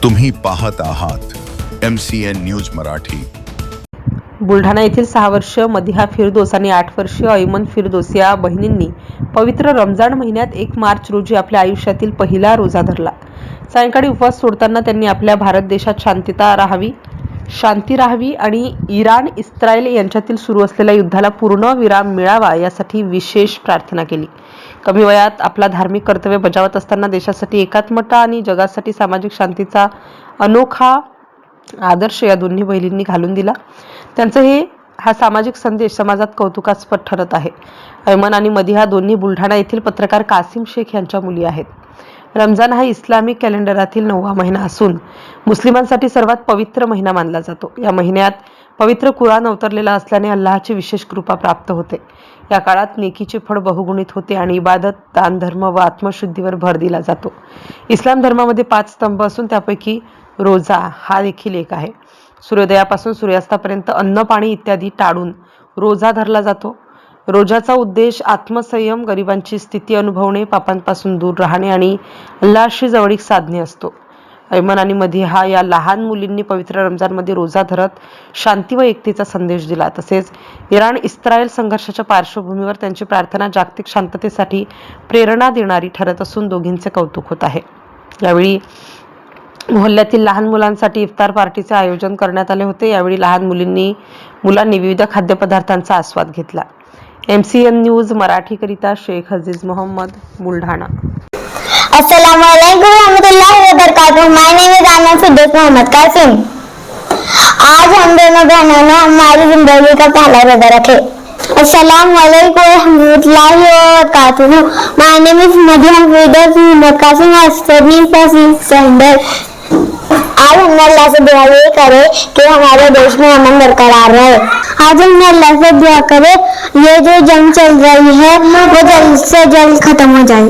तुम्ही पाहत आहात MCN न्यूज मराठी। बुलढाणा येथील 6 वर्षीय मदिहा फिरदोस आणि 8 वर्षीय ऐमन फिरदोस या बहिणींनी पवित्र रमजान महिन्यात 1 मार्च रोजी आपल्या आयुष्यातील पहिला रोजा धरला। सायंकाळी उपवास सोडताना त्यांनी आपल्या भारत देशात शांती राहावी आणि इराण इस्रायल यांच्यातील सुरू असलेल्या युद्धाला पूर्ण विराम मिळावा यासाठी विशेष प्रार्थना केली। कमी वयात आपला धार्मिक कर्तव्य बजावत असताना देशासाठी एकात्मता आणि जगासाठी सामाजिक शांतीचा अनोखा आदर्श या दोन्ही बहिणींनी घालून दिला। त्यांचा हा सामाजिक संदेश समाजात कौतुकास्पद ठरत आहे। ऐमन आणि मदिहा दोन्ही बुलढाणा येथील पत्रकार कासिम शेख यांच्या मुली आहेत। रमजान हा इस्लामिक कॅलेंडरातील 9वा महिना असून मुस्लिमांसाठी सर्वात पवित्र महिना मानला जातो। या महिन्यात पवित्र कुराण अवतरलेला असल्याने अल्लाहची विशेष कृपा प्राप्त होते। या काळात नेकीचे फळ बहुगुणित होते आणि इबादत, दान धर्म व आत्मशुद्धीवर भर दिला जातो। इस्लाम धर्मामध्ये 5 स्तंभ असून त्यापैकी रोजा हा देखील एक आहे। सूर्योदयापासून सूर्यास्तापर्यंत अन्न पाणी इत्यादी टाळून रोजा धरला जातो। रोजाचा उद्देश आत्मसंयम, गरिबांची स्थिती अनुभवणे, पापांपासून दूर राहणे आणि अल्लाहशी जवळीक साधणे असतो। ऐमन आणि मदिहा या लहान मुलींनी पवित्र रमजानमध्ये रोजा धरत शांती व एकतेचा संदेश दिला। तसेच इराण इस्रायल संघर्षाच्या पार्श्वभूमीवर त्यांची प्रार्थना जागतिक शांततेसाठी प्रेरणा देणारी ठरत असून दोघींचे कौतुक होत आहे। यावेळी मोहल्ल्यातील लहान मुलांसाठी इफ्तार पार्टीचे आयोजन करण्यात आले होते। यावेळी लहान मुलांनी विविध खाद्यपदार्थांचा आस्वाद घेतला। MCN न्यूज मराठीकरिता शेख अजीज मोहम्मद, बुलढाणा। अस्सलामुअलैकुम रहमतुल्लाहि व बरकातुहू। My name is Aman Firdous Mohammed Qasem. आज हम दोनों बहनों ने हमारी जिंदगी का पहला रोजा रखे। अस्सलामुअलैकुम रहमतुल्लाहि व बरकातुहू। My name is Madiha Firdaus Mohammed Qasim standard. आज हमने अल्लाह से दुआ ये करे कि हमारे देश में अमन बरकरार रहे। आज हमने अल्लाह से दुआ करे ये जो जंग चल रही है वो जल्द से जल्द खत्म हो जाए।